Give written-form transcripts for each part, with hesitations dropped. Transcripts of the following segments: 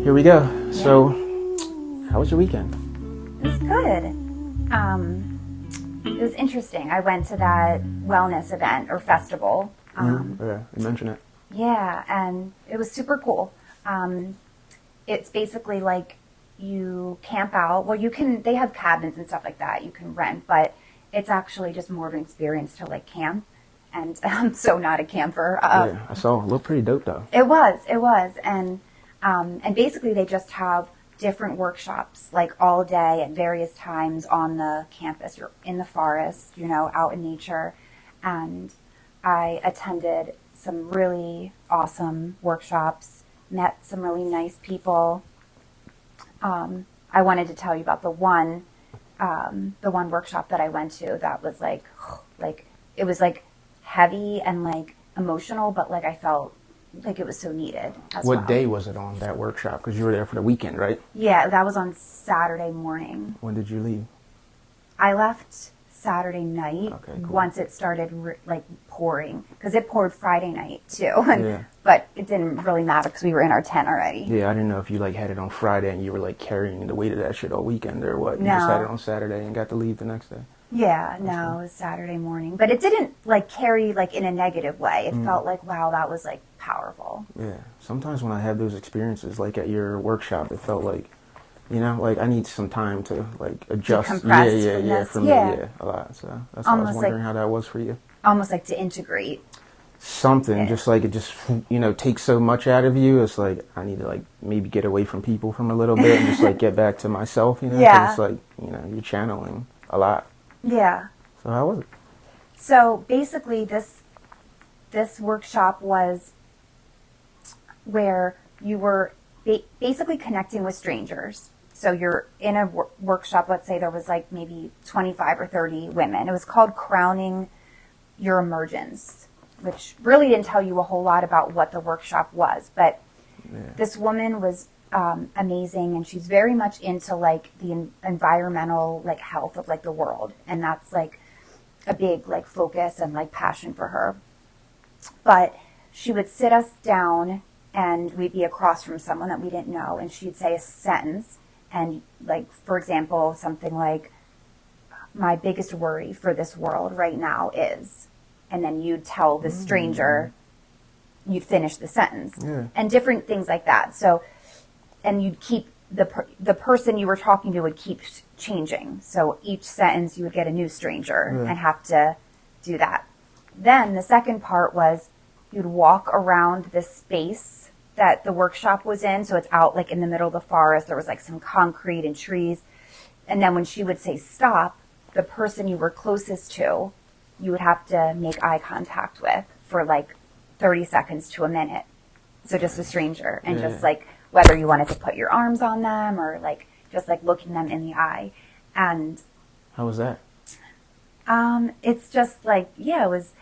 Here we go. So, how was your weekend? It was good. It was interesting. I went to that wellness event or festival. Yeah, you mentioned it. Yeah, and it was super cool. It's basically like you camp out. Well, they have cabins and stuff like that you can rent, but it's actually just more of an experience to like camp. And I'm so not a camper. Yeah, I saw. It looked pretty dope though. It was. And basically they just have different workshops like all day at various times on the campus. You're in the forest, out in nature. And I attended some really awesome workshops, met some really nice people. I wanted to tell you about the one workshop that I went to that was like it was like heavy and like emotional, but like I felt like it was so needed as well. What day was it on, that workshop? Because you were there for the weekend, right? Yeah, that was on Saturday morning. When did you leave? I left Saturday night. Okay, cool. Once it started pouring, because it poured Friday night too. Yeah. But it didn't really matter because we were in our tent already. Yeah, I didn't know if you like had it on Friday and you were like carrying the weight of that shit all weekend or what. You No. just had it on Saturday and got to leave the next day. Yeah, no, it was Saturday morning. But it didn't like carry like in a negative way. It felt like, wow, that was like powerful. Yeah. Sometimes when I have those experiences, like at your workshop, it felt like, like I need some time to like adjust. Decompress Yeah, from for this. me, Yeah. a lot. So that's why I was Almost wondering like- how that was for you. Almost like to integrate. Something, Yeah. just like it just, takes so much out of you. It's like I need to like maybe get away from people from a little bit and just like get back to myself, 'cause Yeah. it's like, you're channeling a lot. Yeah. So how was it? So basically this workshop was where you were basically connecting with strangers. So you're in a workshop, let's say there was like maybe 25 or 30 women. It was called Crowning Your Emergence, which really didn't tell you a whole lot about what the workshop was. But this woman was amazing, and she's very much into like the environmental like health of like the world. And that's like a big like focus and like passion for her. But she would sit us down and we'd be across from someone that we didn't know, and she'd say a sentence, and like, for example, something like, my biggest worry for this world right now is, and then you'd tell the stranger, you'd finish the sentence. Yeah. And different things like that. So, and you'd keep the person you were talking to would keep changing. So each sentence you would get a new stranger and have to do that. Then the second part was you'd walk around this space that the workshop was in. So it's out like in the middle of the forest. There was like some concrete and trees. And then when she would say stop, the person you were closest to, you would have to make eye contact with for like 30 seconds to a minute. So just a stranger, and just like whether you wanted to put your arms on them or like just like looking them in the eye. And How was that? it's just like, it was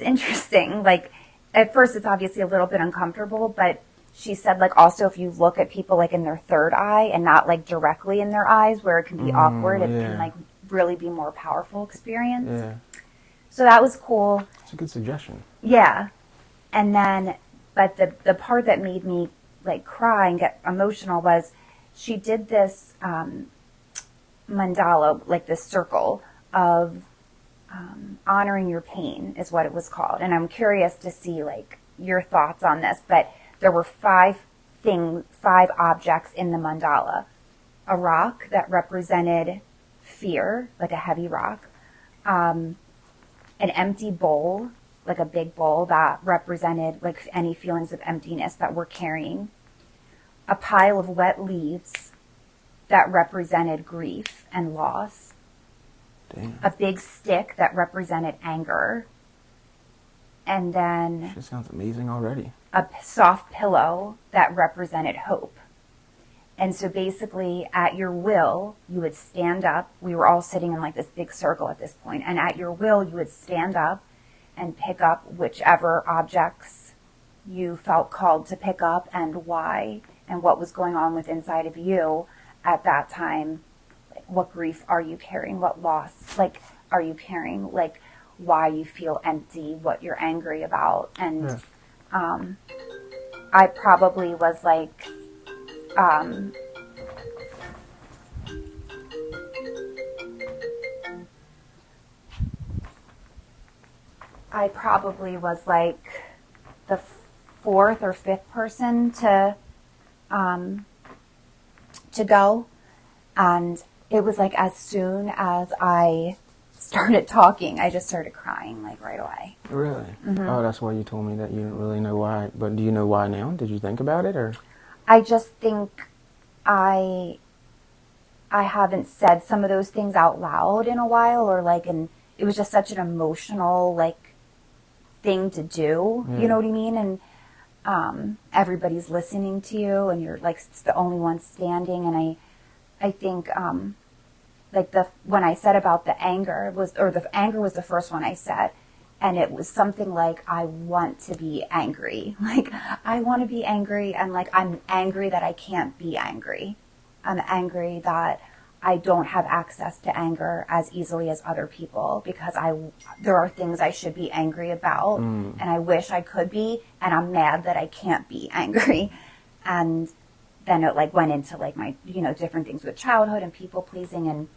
interesting. Like at first it's obviously a little bit uncomfortable, but she said like also if you look at people like in their third eye and not like directly in their eyes where it can be awkward, it can like really be more powerful experience. Yeah. So that was cool. It's a good suggestion. Yeah. And then, but the part that made me like cry and get emotional was she did this mandala, like this circle of honoring your pain is what it was called. And I'm curious to see like your thoughts on this, but there were 5 objects in the mandala. A rock that represented fear, like a heavy rock. An empty bowl, like a big bowl that represented like any feelings of emptiness that we're carrying. A pile of wet leaves that represented grief and loss. Damn. A big stick that represented anger. And then Shit sounds amazing already. a soft pillow that represented hope. And so basically at your will, you would stand up. We were all sitting in like this big circle at this point. And at your will, you would stand up and pick up whichever objects you felt called to pick up and why and what was going on with inside of you at that time. Like, what grief are you carrying? What loss like are you carrying? Like why you feel empty, what you're angry about. And I probably was like I probably was like the fourth or fifth person to go. And it was like as soon as I started talking, I just started crying like right away. Really? Oh, that's why you told me that you didn't really know why. But do you know why now? Did you think about it, or? I just think I haven't said some of those things out loud in a while, or like, and it was just such an emotional like thing to do. You know what I mean? And everybody's listening to you, and you're like the only one standing. And I think like when I said about the anger the anger was the first one I said, and it was something like, I want to be angry. Like, I want to be angry, and like, I'm angry that I can't be angry. I'm angry that I don't have access to anger as easily as other people, because there are things I should be angry about, and I wish I could be, and I'm mad that I can't be angry. And then it like went into like my, different things with childhood and people pleasing,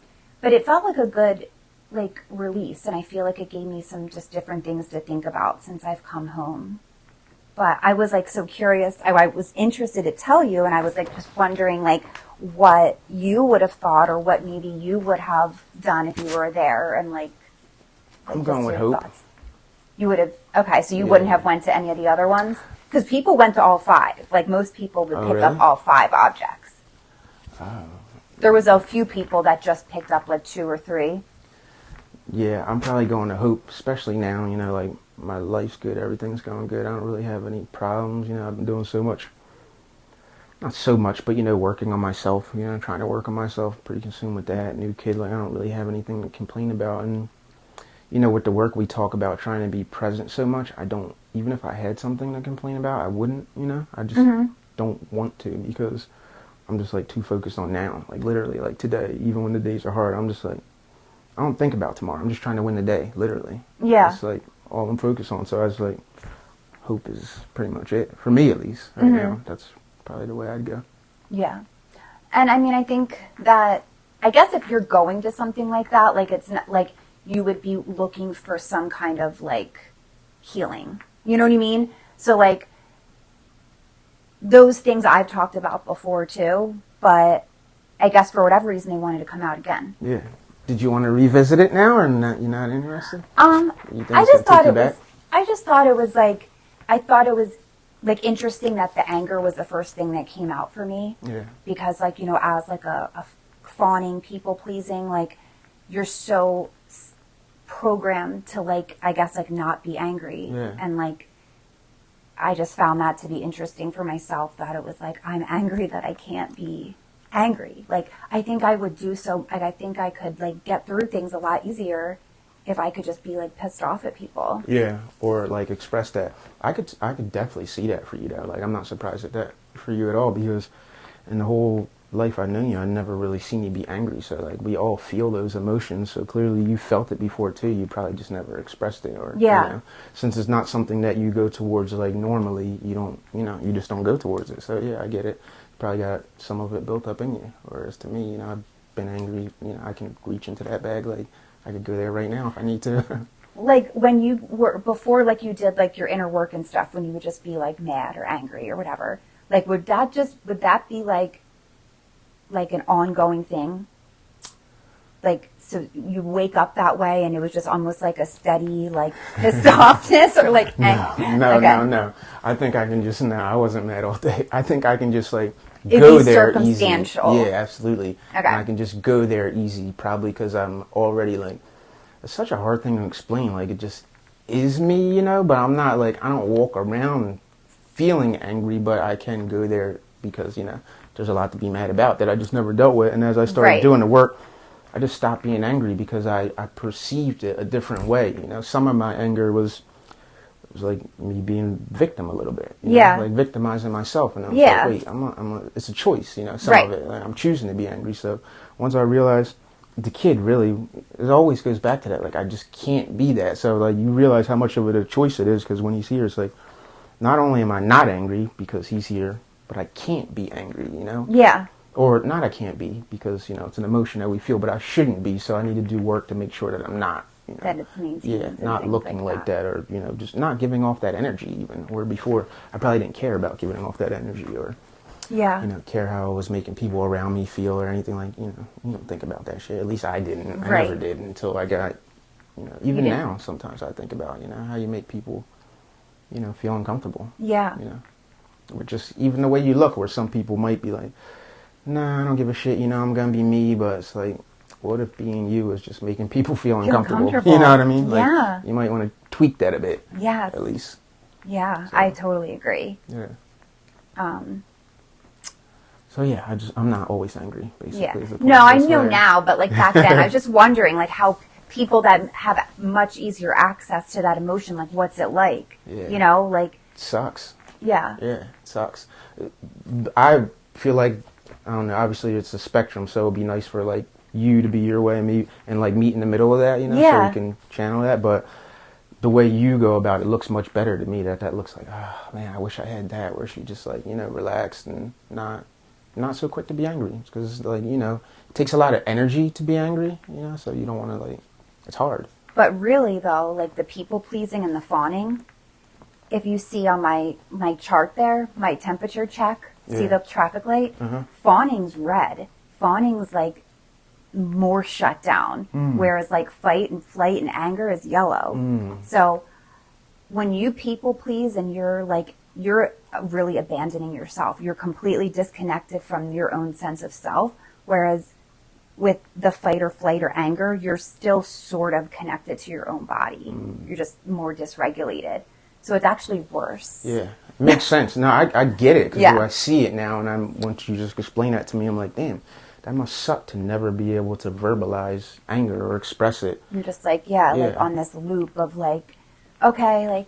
but it felt like a good like release, and I feel like it gave me some just different things to think about since I've come home. But I was like so curious. I was interested to tell you, and I was like just wondering like what you would have thought, or what maybe you would have done if you were there, and like I'm going with hope. Thoughts. You would have, okay, so you wouldn't have went to any of the other ones? Because people went to all five. Like most people would pick up all five objects. Oh. There was a few people that just picked up like 2 or 3. Yeah, I'm probably going to hope, especially now, like my life's good, everything's going good. I don't really have any problems, I've been doing so much. Not so much, but, working on myself, trying to work on myself, pretty consumed with that. New kid, like I don't really have anything to complain about. And, with the work we talk about trying to be present so much, I don't, even if I had something to complain about, I wouldn't, I just don't want to, because I'm just like too focused on now. Like literally, like today, even when the days are hard, I'm just like, I don't think about tomorrow. I'm just trying to win the day, literally. Yeah. It's like all I'm focused on. So I was like, hope is pretty much it. For me, at least, right now. That's probably the way I'd go. Yeah. And I mean, I think that, I guess if you're going to something like that, like it's not like you would be looking for some kind of like healing. You know what I mean? So like those things I've talked about before too, but I guess for whatever reason they wanted to come out again. Yeah. Did you want to revisit it now, or not? You're not interested? I just thought it was like interesting that the anger was the first thing that came out for me. Yeah. Because like, as like a fawning, people pleasing, like you're so programmed to like, I guess like not be angry. Yeah. And like, I just found that to be interesting for myself, that it was like, I'm angry that I can't be angry. Like, I think I would do so, like, I think I could like get through things a lot easier if I could just be like pissed off at people. Yeah, or like express that. I could definitely see that for you though. Like, I'm not surprised at that for you at all, because in the whole life I know you, I never really seen you be angry. So like, we all feel those emotions. So clearly you felt it before too. You probably just never expressed it, or since it's not something that you go towards like normally, you don't, you just don't go towards it. So yeah, I get it. Probably got some of it built up in you. Whereas to me, I've been angry. I can reach into that bag. Like, I could go there right now if I need to. Like when you were before, like you did like your inner work and stuff, when you would just be like mad or angry or whatever. Like, would that be like an ongoing thing? Like, so you wake up that way and it was just almost like a steady, like, pissed offness, or like... No. I think I can just... No, I wasn't mad all day. I think I can just, like, It'd go be there circumstantial. easy. Yeah, absolutely. Okay. And I can just go there easy, probably because I'm already, like... It's such a hard thing to explain. Like, it just is me, but I'm not, like... I don't walk around feeling angry, but I can go there because, there's a lot to be mad about that I just never dealt with. And as I started doing the work, I just stopped being angry because I perceived it a different way. Some of my anger was like me being victim a little bit. Like victimizing myself. And I was like, wait, it's a choice, some of it. Like, I'm choosing to be angry. So once I realized the kid really, it always goes back to that. Like, I just can't be that. So like, you realize how much of it a choice it is, because when he's here, it's like, not only am I not angry because he's here, but I can't be angry, you know? Yeah. Or not I can't be, because, you know, it's an emotion that we feel, but I shouldn't be, so I need to do work to make sure that I'm not, you know? That it's maintained. Yeah, and not things looking like that, or, you know, just not giving off that energy even. Where before, I probably didn't care about giving off that energy, or, Yeah. you know, care how I was making people around me feel or anything like, you know, you don't think about that shit. At least I didn't. I Right. never did until I got, you know, even didn't. now, sometimes I think about, you know, how you make people, you know, feel uncomfortable. Yeah. You know, or just even the way you look, where some people might be like, nah, I don't give a shit, you know, I'm gonna be me, but it's like, what if being you is just making people feel uncomfortable? You know what I mean? Like, Yeah. you might want to tweak that a bit. Yes. At least. Yeah, So. I totally agree. Yeah. Um, So yeah, I'm not always angry, basically. yeah. Is the point. No, I That's know where- now, but like back then, I was just wondering, like, how people that have much easier access to that emotion, like, what's it like? Yeah. You know, like, It sucks. yeah. Yeah, it sucks. I feel like, I don't know, obviously it's a spectrum, so it'd be nice for like you to be your way and me, and like meet in the middle of that, you know, so Yeah. we can channel that. But the way you go about it looks much better to me. That looks like, oh man, I wish I had that, where she just like, you know, relaxed and not so quick to be angry. Because like, you know, it takes a lot of energy to be angry, you know, so you don't want to like, it's hard. But really, though, like the people pleasing and the fawning, if you see on my chart there, my temperature check, see Yeah. the traffic light, Uh-huh. fawning's red. Fawning's like more shut down, whereas like fight and flight and anger is yellow. So when you people please and you're really abandoning yourself, you're completely disconnected from your own sense of self, whereas with the fight or flight or anger, you're still sort of connected to your own body. You're just more dysregulated. So it's actually worse. Yeah, makes sense. No, I get it, because Yeah. I see it now, and once you just explain that to me, I'm like, damn, that must suck to never be able to verbalize anger or express it. You're just like, yeah, like Yeah. on this loop of like, okay,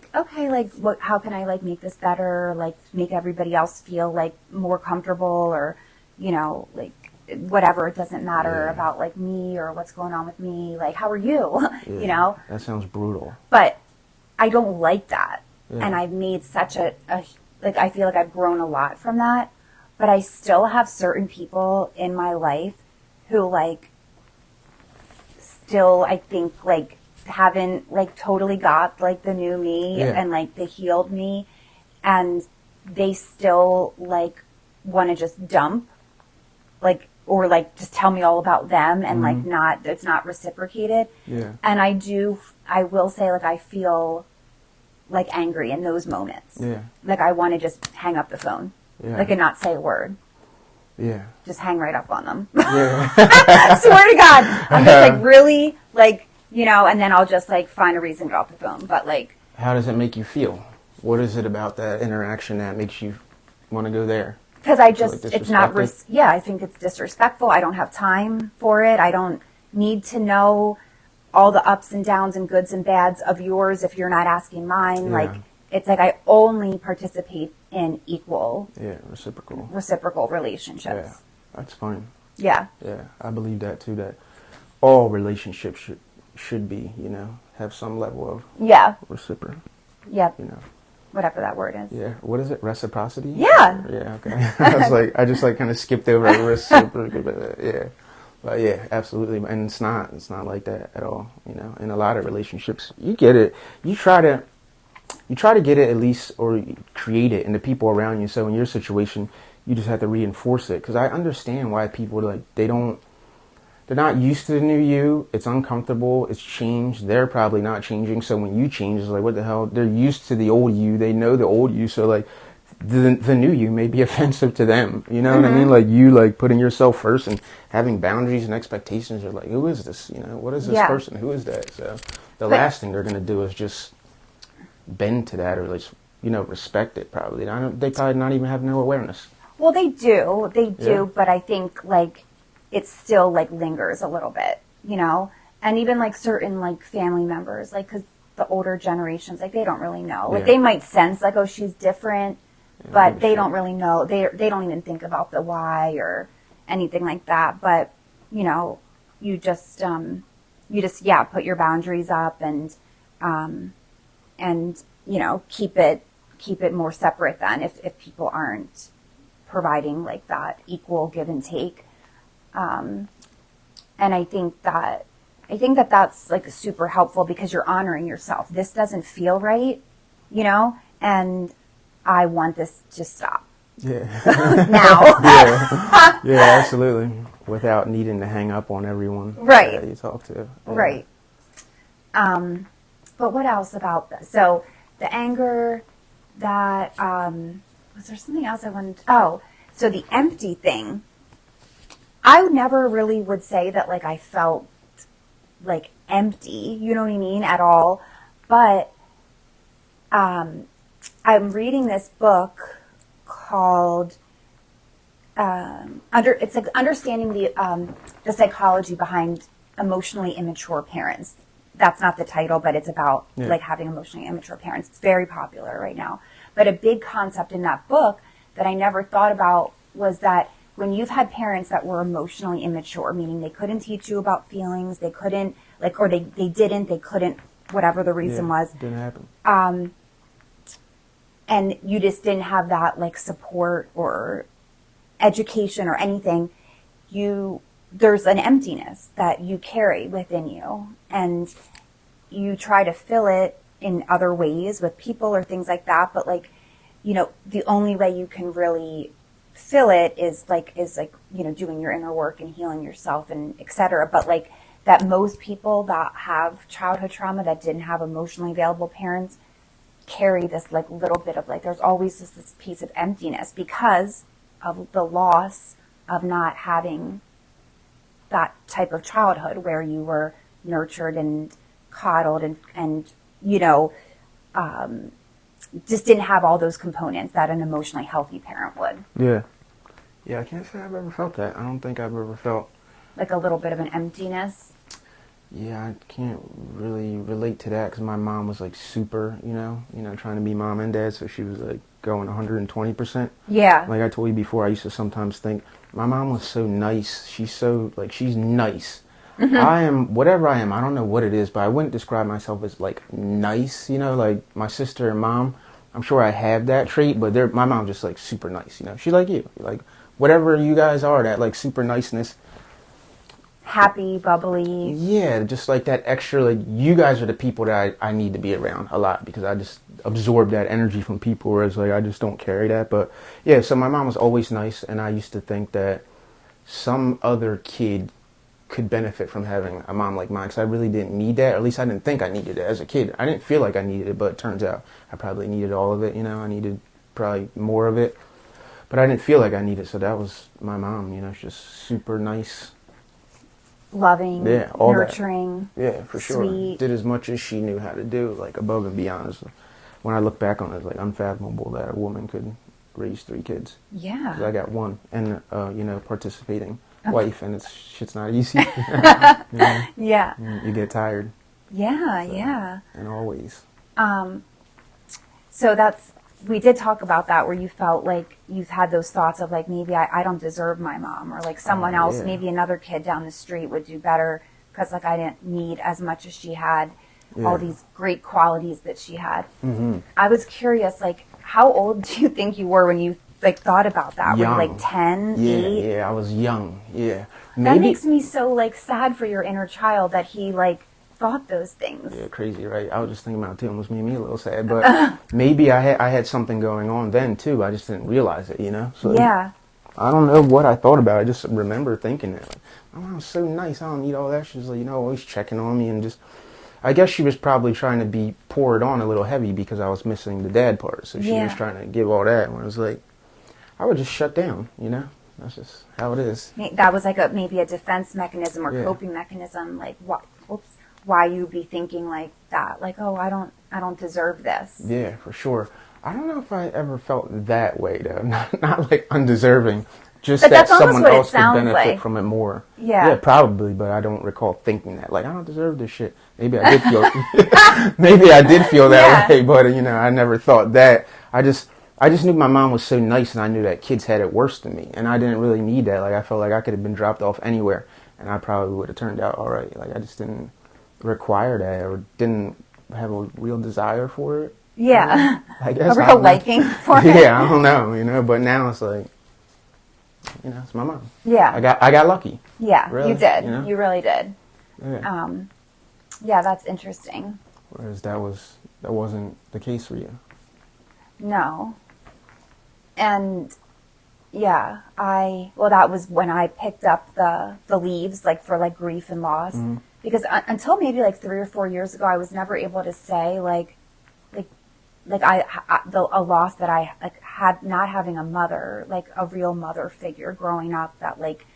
what, how can I like make this better? Like make everybody else feel like more comfortable, or, you know, like whatever. It doesn't matter Yeah. about like me or what's going on with me. Like, how are you? Yeah, You know, that sounds brutal. but I don't like that. Yeah. And I've made such a, like, I feel like I've grown a lot from that, but I still have certain people in my life who like, still, I think like haven't like totally got like the new me Yeah. and like the healed me, and they still like want to just dump, like, or like just tell me all about them, and like it's not reciprocated. Yeah. And I will say, like, I feel like angry in those moments. Yeah. Like I want to just hang up the phone, Yeah. like, and not say a word. Yeah. Just hang right up on them. Yeah. I swear to God, I'm just like really like, you know, and then I'll just like find a reason to get off the phone. But like, How does it make you feel? What is it about that interaction that makes you want to go there? because I Feel just, like it's not, disrespected? yeah, I think it's disrespectful. I don't have time for it. I don't need to know all the ups and downs and goods and bads of yours if you're not asking mine. Yeah. Like, it's like I only participate in equal, Yeah, reciprocal. reciprocal Yeah, relationships. that's fine. Yeah. Yeah, I believe that too, that all relationships should be, you know, have some level of Yeah. reciprocal, Yep. you know. Whatever that word is. Yeah, what is it? Reciprocity? Yeah. Yeah, okay. I just like kind of skipped over reciprocal, but yeah. But yeah, absolutely. And it's not like that at all, you know. In a lot of relationships, you get it. You try to get it at least, or create it in the people around you. So in your situation, you just have to reinforce it. Because I understand why people, like, they're not used to the new you. It's uncomfortable. It's changed. They're probably not changing. So when you change, it's like, what the hell? They're used to the old you. They know the old you. So like, the new you may be offensive to them. You know what I mean? Like, you like putting yourself first and having boundaries and expectations. You're like, who is this? You know, what is this Yeah. person? Who is that? So the last thing they're gonna do is just bend to that, or like, you know, respect it. Probably. They probably not even have no awareness. Well, they do. They do. Yeah. But I think, like, it still, like, lingers a little bit, you know? And even, like, certain, like, family members, like, because the older generations, like, they don't really know. Like, Yeah. they might sense, like, oh, she's different, Yeah, but give a they shit. don't really know. They don't even think about the why or anything like that. But, you know, you just yeah, put your boundaries up and you know, keep it more separate then if people aren't providing like that equal give and take. And I think that that's like super helpful because you're honoring yourself. This doesn't feel right, you know, and I want this to stop. Yeah. Now. Yeah. Yeah, absolutely. Without needing to hang up on everyone Right. that you talk to. Yeah. Right. But what else about this? So the anger that, was there something else I wanted to, so the empty thing. I never really would say that like I felt like empty, you know what I mean, at all. But I'm reading this book called it's like understanding the psychology behind emotionally immature parents. That's not the title, but it's about like having emotionally immature parents. It's very popular right now. But a big concept in that book that I never thought about was that when you've had parents that were emotionally immature, meaning they couldn't teach you about feelings, they couldn't, like, or they couldn't, whatever the reason was. Didn't happen. And you just didn't have that, like, support or education or anything, there's an emptiness that you carry within you. And you try to fill it in other ways with people or things like that. But, like, you know, the only way you can really fill it is you know, doing your inner work and healing yourself and et cetera. But like that most people that have childhood trauma that didn't have emotionally available parents carry this like little bit of like, there's always this piece of emptiness because of the loss of not having that type of childhood where you were nurtured and coddled and you know, just didn't have all those components that an emotionally healthy parent would. Yeah. Yeah, I can't say I've ever felt that. I don't think I've ever felt... like a little bit of an emptiness? Yeah, I can't really relate to that because my mom was like super, you know, trying to be mom and dad, so she was like going 120%. Yeah. Like I told you before, I used to sometimes think, my mom was so nice. She's so, like, she's nice. Mm-hmm. I am, whatever I am, I don't know what it is, but I wouldn't describe myself as, like, nice, you know, like, my sister and mom, I'm sure I have that trait, but my mom's just, like, super nice, you know, she's like you, like, whatever you guys are, that, like, super niceness. Happy, bubbly. Yeah, just, like, that extra, like, you guys are the people that I need to be around a lot, because I just absorb that energy from people, whereas, like, I just don't carry that, but, yeah, so my mom was always nice, and I used to think that some other kid could benefit from having a mom like mine, because I really didn't need that, or at least I didn't think I needed it as a kid. I didn't feel like I needed it, but it turns out I probably needed all of it, you know, I needed probably more of it, but I didn't feel like I needed it, so that was my mom, you know, she's just super nice. Loving, yeah, all nurturing, that. Yeah, for sure. Sweet. Did as much as she knew how to do, like above and beyond. When I look back on it, it's like unfathomable that a woman could raise 3 kids. Yeah. 'Cause I got one, and you know, participating wife, and shit's not easy. You know? Yeah. You get tired. Yeah, so, yeah. And always. So we did talk about that, where you felt like you've had those thoughts of like, maybe I don't deserve my mom, or like someone else, yeah. maybe another kid down the street would do better because like I didn't need as much as she had, all these great qualities that she had. Mm-hmm. I was curious, like, how old do you think you were when you like thought about that? Young. Were you like 10, Yeah, 8? yeah, I was young. Yeah. That makes me so like sad for your inner child that he like thought those things. Yeah, crazy, right? I was just thinking about it too. It almost made me a little sad, but maybe I had something going on then too. I just didn't realize it, you know? So yeah. I don't know what I thought about it. I just remember thinking it. Like, my mom's so nice. I don't need all that. She was like, you know, always checking on me and just... I guess she was probably trying to be poured on a little heavy because I was missing the dad part. So she was trying to give all that. When it was like, I would just shut down, you know? That's just how it is. That was like maybe a defense mechanism or coping mechanism. Like, why you be thinking like that? Like, oh, I don't deserve this. Yeah, for sure. I don't know if I ever felt that way though. Not like undeserving. Just but that someone what else could benefit like. from it more. Yeah, probably, but I don't recall thinking that. Like, I don't deserve this shit. Maybe I did feel. Maybe I did feel that way, but you know, I never thought that. I just knew my mom was so nice, and I knew that kids had it worse than me, and I didn't really need that. Like, I felt like I could have been dropped off anywhere, and I probably would have turned out all right. Like, I just didn't require that, or didn't have a real desire for it. Yeah, I guess a real liking for it. Yeah, I don't know, you know. But now it's like, it's my mom. Yeah. I got lucky. Yeah, Really, you did. you know? You really did. Yeah. Yeah, that's interesting. Whereas that wasn't the case for you. No. And yeah, that was when I picked up the leaves, like for like grief and loss, because until maybe like 3 or 4 years ago, I was never able to say a loss that I like had, not having a mother, like a real mother figure growing up, that like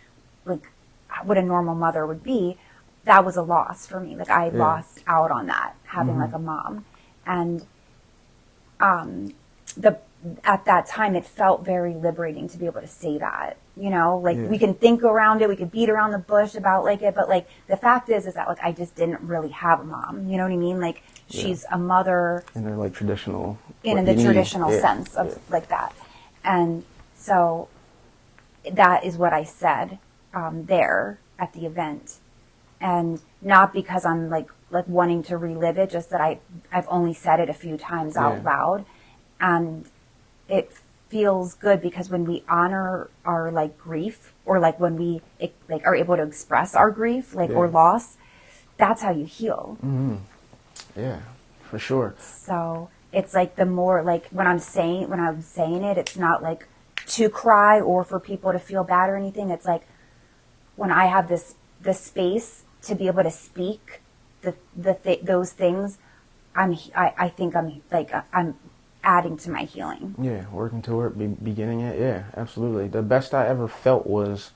what a normal mother would be. That was a loss for me. Like I lost out on that, having like a mom. And at that time it felt very liberating to be able to say that, we can think around it, we could beat around the bush about like it, but like the fact is that like I just didn't really have a mom, you know what I mean? Like she's a mother in their like traditional, in the traditional sense of like that. And so that is what I said there at the event. And not because I'm like wanting to relive it, just that I've only said it a few times out loud. And it feels good because when we honor our like grief, or like when we like are able to express our grief, like or loss, that's how you heal. Mm-hmm. Yeah, for sure. So it's like the more like when I'm saying it, it's not like to cry or for people to feel bad or anything. It's like when I have this space to be able to speak those things, I think I'm adding to my healing. Yeah, working toward beginning it. Yeah, absolutely. The best I ever felt was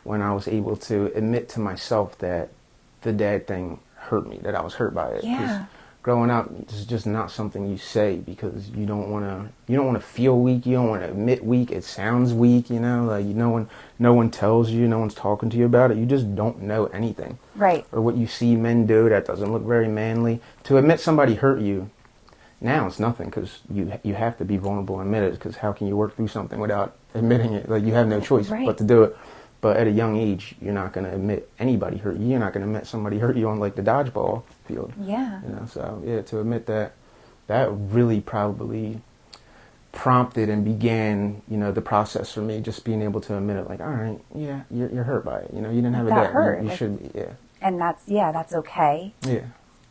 when I was able to admit to myself that the dad thing hurt me, that I was hurt by it. Yeah. Growing up, it's just not something you say because you don't want to feel weak. You don't want to admit weak. It sounds weak, like no one tells you, no one's talking to you about it. You just don't know anything. Right. Or what you see men do that doesn't look very manly. To admit somebody hurt you, now it's nothing because you have to be vulnerable and admit it, because how can you work through something without admitting it? Like you have no choice but to do it. But at a young age, you're not going to admit anybody hurt you. You're not going to admit somebody hurt you on like the dodgeball field. Yeah. So yeah, to admit that really probably prompted and began, the process for me, just being able to admit it. Like, all right, yeah, you're hurt by it. You didn't have a dad. Hurt. You should be. Yeah. And that's okay. Yeah.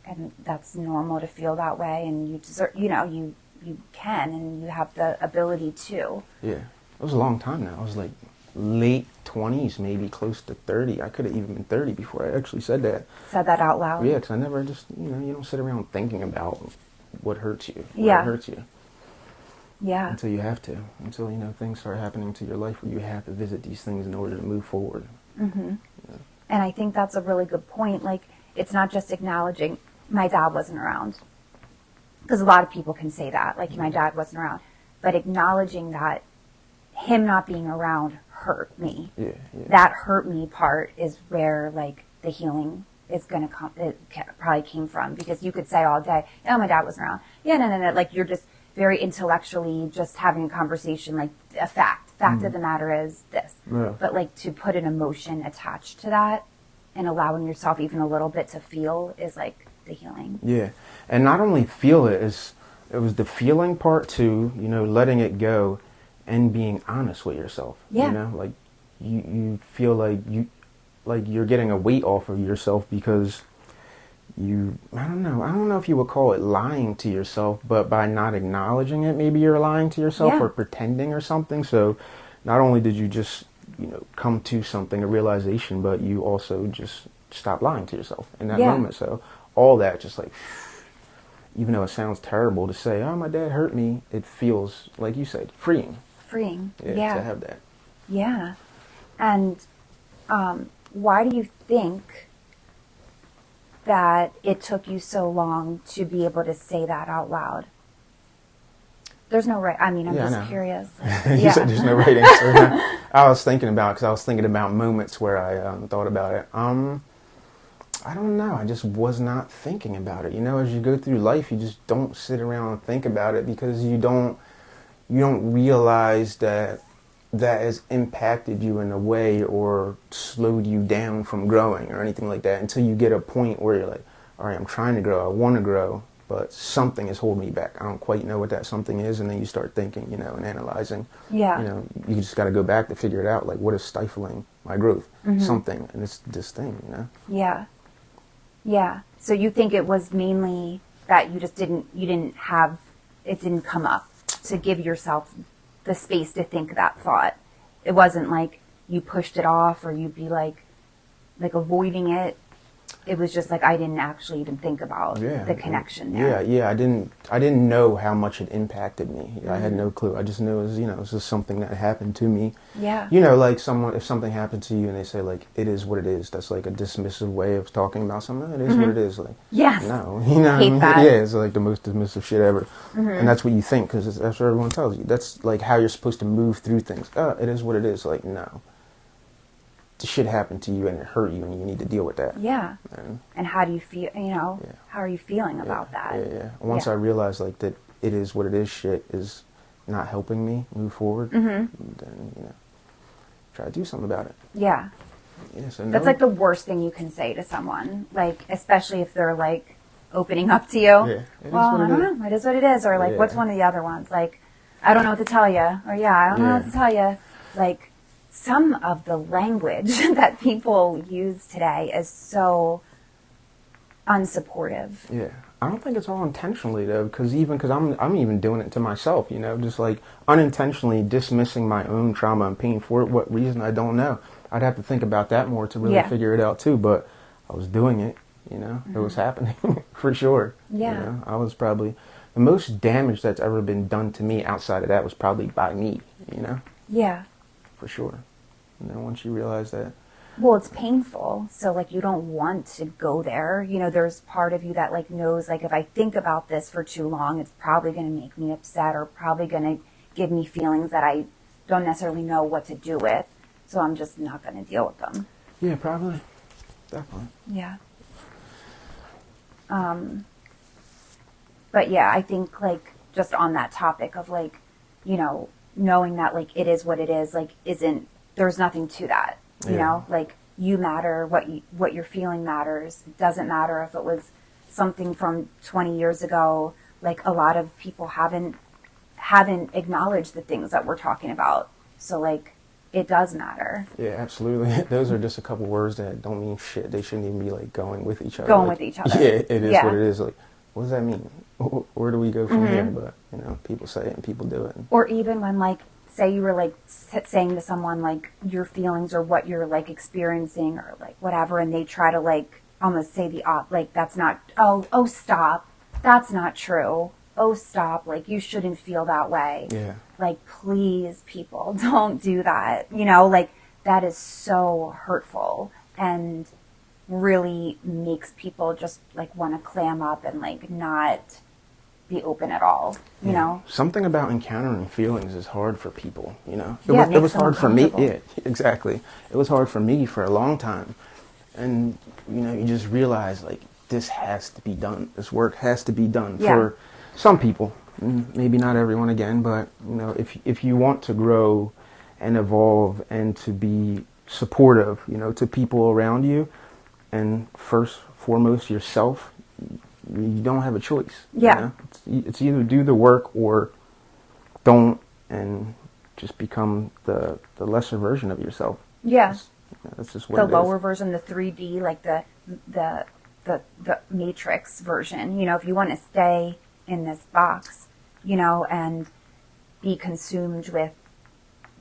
And that's normal to feel that way, and you deserve, you can, and you have the ability to. Yeah. It was a long time now. I was like late 20s, maybe close to 30. I could have even been 30 before I actually said that. Said that out loud? Yeah, because I never just, you don't sit around thinking about what hurts you. Yeah. What hurts you. Yeah. Until you have to. Until, things start happening to your life where you have to visit these things in order to move forward. Mm-hmm. Yeah. And I think that's a really good point. Like, it's not just acknowledging my dad wasn't around. Because a lot of people can say that, like, my dad wasn't around. But acknowledging that him not being around hurt me. Yeah. That hurt me part is where, like, the healing is going to come, it probably came from. Because you could say all day, oh, my dad wasn't around. Yeah, no. Like, you're just very intellectually just having a conversation, like, a fact. Fact of the matter is this. Yeah. But, like, to put an emotion attached to that and allowing yourself even a little bit to feel is, like, the healing. Yeah. And not only feel it, it was the feeling part too, letting it go and being honest with yourself. Yeah. Like you feel like you're getting a weight off of yourself because I don't know if you would call it lying to yourself, but by not acknowledging it, maybe you're lying to yourself or pretending or something. So not only did you just, come to something, a realization, but you also just stop lying to yourself in that moment. So all that just like, even though it sounds terrible to say, oh, my dad hurt me, it feels, like you said, freeing. Yeah. To have that. Yeah. And why do you think that it took you so long to be able to say that out loud? There's no right. I mean, I'm just curious. You said there's no right answer. I was thinking about moments where I thought about it. I don't know. I just was not thinking about it. As you go through life, you just don't sit around and think about it because you don't realize that has impacted you in a way or slowed you down from growing or anything like that until you get a point where you're like, all right, I'm trying to grow. I want to grow. but something is holding me back. I don't quite know what that something is, and then you start thinking, you know, and analyzing. Yeah. You know, you just got to go back to figure it out. Like, what is stifling my growth? Something, and it's this thing, you know. Yeah. Yeah. So you think it was mainly that you didn't have, it didn't come up to give yourself the space to think that thought. It wasn't like you pushed it off or you'd be like avoiding it. It was just like I didn't actually even think about the connection there. Yeah. I didn't know how much it impacted me. I had no clue. I just knew it was, you know, it was just something that happened to me. Yeah. You know, like if something happened to you and they say like, it is what it is. That's like a dismissive way of talking about something. It is what it is. Like, yes. no, you know, Hate that. Yeah, it's like the most dismissive shit ever. And that's what you think because that's what everyone tells you. That's like how you're supposed to move through things. It is what it is. Like, no. The shit happened to you and it hurt you and you need to deal with that. Yeah. And how do you feel, you know, how are you feeling about that? Yeah. Once I realized like that it is what it is shit is not helping me move forward, then, you know, try to do something about it. Yeah. So That's like the worst thing you can say to someone, like, especially if they're like opening up to you. Yeah. Well, I don't know. It is what it is. Or like, what's one of the other ones? Like, I don't know what to tell you. Or I don't know what to tell you. Like, some of the language that people use today is so unsupportive. Yeah. I don't think it's all intentionally though, because I'm even doing it to myself, you know, just like unintentionally dismissing my own trauma and pain for what reason I don't know. I'd have to think about that more to really figure it out too, but I was doing it, you know, it was happening for sure. Yeah. You know, I was probably the most damage that's ever been done to me outside of that was probably by me, you know? Yeah. For sure. You know, once you realize that. Well, it's painful. So, like, you don't want to go there. You know, there's part of you that, like, knows, like, if I think about this for too long, it's probably going to make me upset or probably going to give me feelings that I don't necessarily know what to do with. So I'm just not going to deal with them. Yeah, probably. Definitely. Yeah. But, yeah, I think, like, just on that topic of, like, you know, knowing that, like, it is what it is, like, there's nothing to that. You know, like, you matter, what you're feeling matters. It doesn't matter if it was something from 20 years ago. Like, a lot of people haven't acknowledged the things that we're talking about. So, like, it does matter. Yeah, absolutely. Those are just a couple words that don't mean shit. They shouldn't even be, like, going with each other. Going like, with each other. Yeah, it is what it is. Like, what does that mean? Where do we go from here? But, you know, people say it and people do it. Or even when, like, say you were, like, saying to someone, like, your feelings or what you're, like, experiencing or, like, whatever, and they try to, like, almost say like, that's not, oh, stop. That's not true. Oh, stop. Like, you shouldn't feel that way. Yeah. Like, please, people, don't do that. You know, like, that is so hurtful and really makes people just, like, want to clam up and, like, not be open at all, you know? Something about encountering feelings is hard for people, you know? It was hard for me. uncomfortable. Yeah, exactly. It was hard for me for a long time. And, you know, you just realize, like, this has to be done. This work has to be done for some people. Maybe not everyone again, but, you know, if you want to grow and evolve and to be supportive, you know, to people around you, and first, foremost, yourself, you don't have a choice. Yeah. You know? It's either do the work or don't and just become the lesser version of yourself. Yeah. That's just what The it is. lower version, the 3D, like the Matrix version. You know, if you want to stay in this box, you know, and be consumed with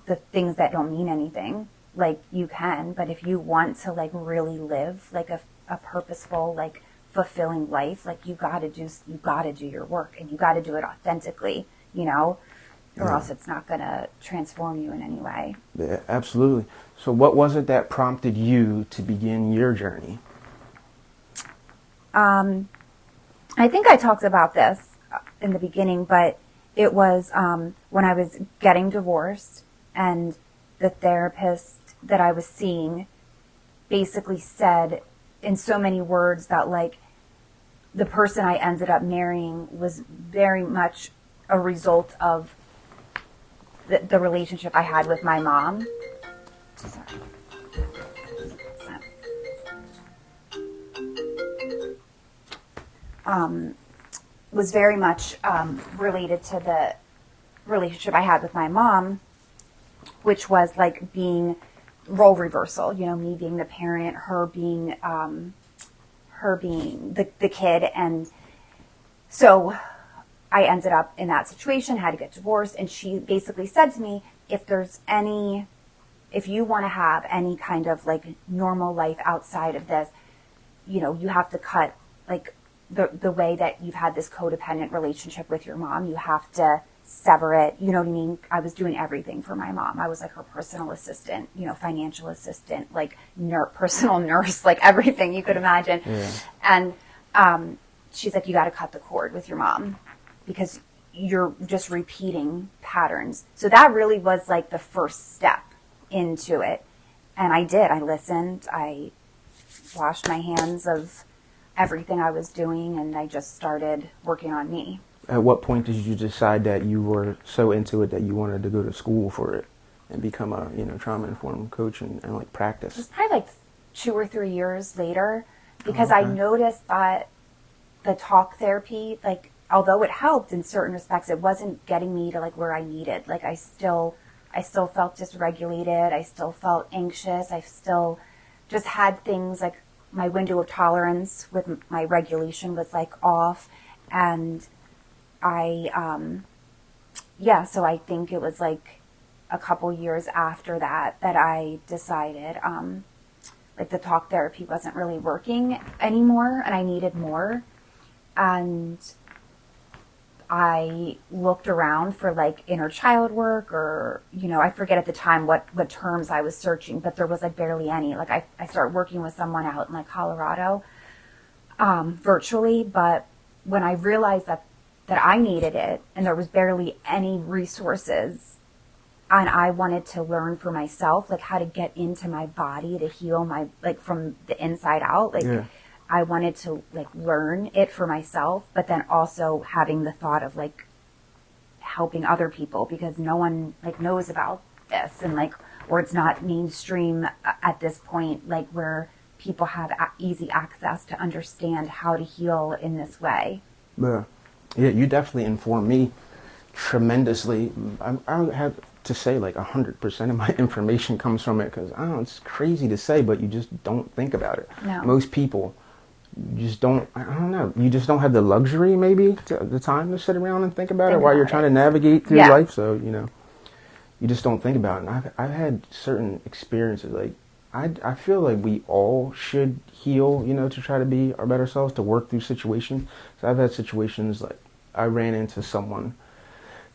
the things that don't mean anything, like, you can. But if you want to, like, really live, like, a purposeful, like, fulfilling life, like, you gotta do your work, and you gotta do it authentically, you know, or else it's not gonna transform you in any way. Yeah, absolutely. So what was it that prompted you to begin your journey? I think I talked about this in the beginning, but it was when I was getting divorced, and the therapist that I was seeing basically said in so many words that, like, the person I ended up marrying was very much a result of the relationship I had with my mom. Sorry. was very much related to the relationship I had with my mom, which was like being role reversal, you know, me being the parent, her being the kid. And so I ended up in that situation, had to get divorced. And she basically said to me, if you want to have any kind of like normal life outside of this, you know, you have to cut like the way that you've had this codependent relationship with your mom. You have to sever it. You know what I mean? I was doing everything for my mom. I was like her personal assistant, you know, financial assistant, like personal nurse, like everything you could imagine. Yeah. And she's like, you got to cut the cord with your mom because you're just repeating patterns. So that really was like the first step into it. And I did. I listened. I washed my hands of everything I was doing, and I just started working on me. At what point did you decide that you were so into it that you wanted to go to school for it and become a, you know, trauma-informed coach and like practice? It was probably like 2 or 3 years later, because okay. I noticed that the talk therapy, like, although it helped in certain respects, it wasn't getting me to like where I needed. Like I still felt dysregulated. I still felt anxious. I still just had things like my window of tolerance with my regulation was like off. And so I think it was like a couple years after that I decided, like the talk therapy wasn't really working anymore and I needed more. And I looked around for like inner child work or, you know, I forget at the time what terms I was searching, but there was like barely any. Like I started working with someone out in like Colorado, virtually. But when I realized that I needed it and there was barely any resources and I wanted to learn for myself, like how to get into my body to heal my, like from the inside out, like yeah. I wanted to like learn it for myself, but then also having the thought of like helping other people because no one like knows about this and like, or it's not mainstream at this point, like where people have easy access to understand how to heal in this way. Yeah, you definitely informed me tremendously. I have to say like 100% of my information comes from it because I don't know, it's crazy to say, but you just don't think about it. No. Most people just don't, I don't know, you just don't have the luxury maybe, the time to sit around and think about it while you're trying to navigate through life. So, you know, you just don't think about it. And I've had certain experiences, like, I feel like we all should heal, you know, to try to be our better selves, to work through situations. So I've had situations like I ran into someone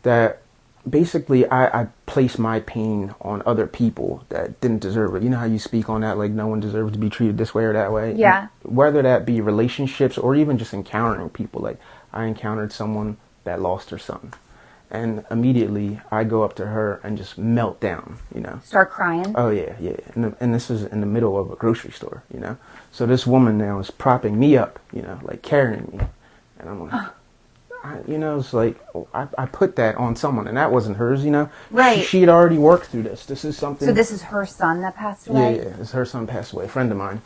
that basically I placed my pain on other people that didn't deserve it. You know how you speak on that, like no one deserves to be treated this way or that way? Yeah. Whether that be relationships or even just encountering people. Like I encountered someone that lost her son. And immediately I go up to her and just melt down, you know. Start crying? Oh, yeah. And this is in the middle of a grocery store, you know. So this woman now is propping me up, you know, like carrying me. And I'm like... you know, it's like, I put that on someone, and that wasn't hers, you know? Right. She had already worked through this. This is something... So this is her son that passed away? Yeah, it's her son passed away, a friend of mine.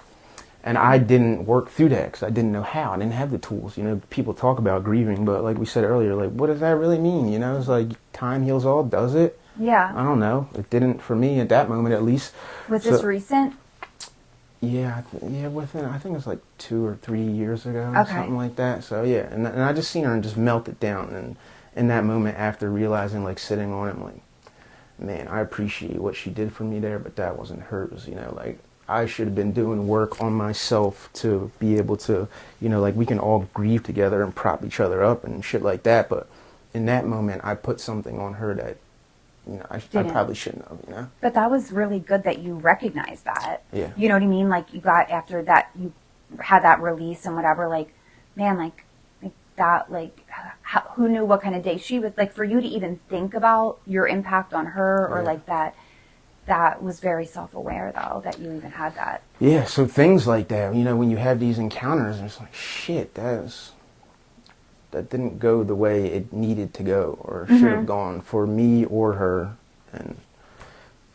And I didn't work through that because I didn't know how. I didn't have the tools. You know, people talk about grieving, but like we said earlier, like, what does that really mean? You know, it's like, time heals all, does it? Yeah. I don't know. It didn't for me at that moment, at least. Was this recent? Yeah, within, I think it was like 2 or 3 years ago, something like that. So yeah, and I just seen her and just melted down. And in that moment, after realizing, like sitting on it, I'm like, man, I appreciate what she did for me there, but that wasn't hers. You know, like I should have been doing work on myself to be able to, you know, like we can all grieve together and prop each other up and shit like that. But in that moment, I put something on her that, you know, I probably shouldn't have, you know. But that was really good that you recognized that. Yeah. You know what I mean? Like, you got, after that, you had that release and whatever, like, man, like that, like, who knew what kind of day she was, like, for you to even think about your impact on her or like that was very self-aware, though, that you even had that. Yeah, so things like that, you know, when you have these encounters, it's like, shit, that didn't go the way it needed to go or should have gone for me or her. And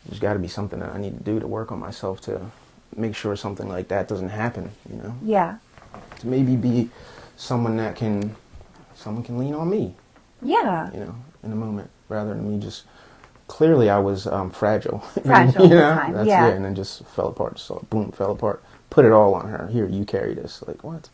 there's got to be something that I need to do to work on myself to make sure something like that doesn't happen, you know? Yeah. To maybe be someone that can someone can lean on me, Yeah. you know, in a moment, rather than me just, clearly I was fragile. Fragile you at the know, time, that's yeah. it, and then just fell apart. So boom, fell apart. Put it all on her. Here, you carry this. Like, what?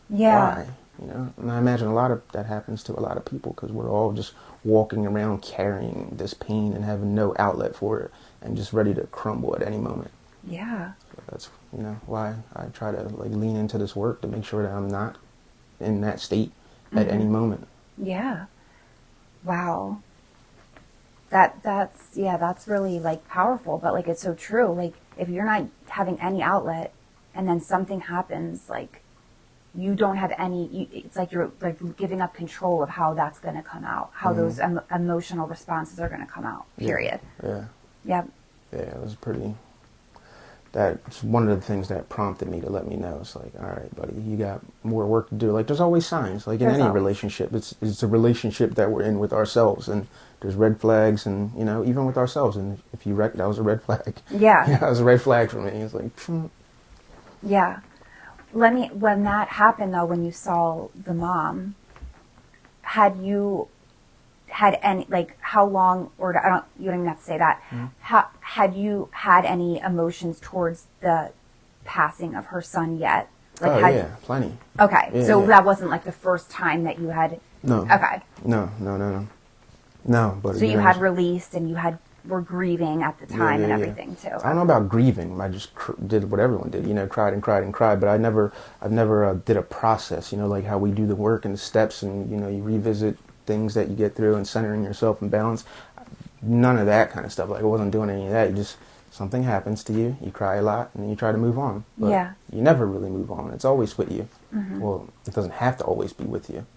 Yeah. Why? You know, and I imagine a lot of that happens to a lot of people because we're all just walking around carrying this pain and having no outlet for it and just ready to crumble at any moment. Yeah. So that's, you know, why I try to like lean into this work to make sure that I'm not in that state at any moment. Yeah. Wow. That's really like powerful, but like it's so true. Like if you're not having any outlet and then something happens, like you don't have any, it's like you're like giving up control of how that's going to come out, how those emotional responses are going to come out, period. Yeah. Yep. Yeah, it was pretty, that's one of the things that prompted me to let me know. It's like, all right, buddy, you got more work to do. Like, there's always signs. Like, in There's any always. relationship, it's a relationship that we're in with ourselves. And there's red flags, and, you know, even with ourselves. And if you that was a red flag. Yeah. Yeah, that was a red flag for me. It's like, Yeah. When that happened though, when you saw the mom, had you had any, like, how long, or you don't even have to say that, had you had any emotions towards the passing of her son yet? Like, yeah, plenty. Okay, Yeah, so yeah. that wasn't like the first time that you had. No. Okay. No, but So you again, had released and were grieving at the time and yeah. everything too. I don't know about grieving. I just did what everyone did, you know, cried and cried and cried. But I've never did a process, you know, like how we do the work and the steps, and you know, you revisit things that you get through and centering yourself and balance. None of that kind of stuff. Like, I wasn't doing any of that. You just, something happens to you, you cry a lot, and then you try to move on. But Yeah. you never really move on. It's always with you. Well, it doesn't have to always be with you.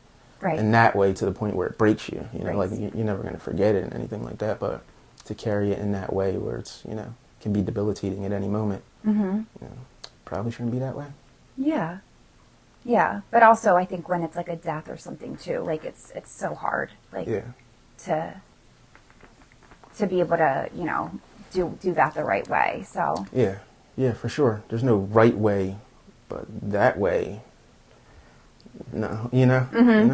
Right. In that way, to the point where it breaks you. You know, Right. like you're never going to forget it and anything like that. But to carry it in that way, where it's, you know, can be debilitating at any moment. You know, probably shouldn't be that way. Yeah. Yeah. But also I think when it's like a death or something too, like it's so hard, like to be able to, you know, do that the right way. So Yeah, for sure. There's no right way, but that way, no, you know,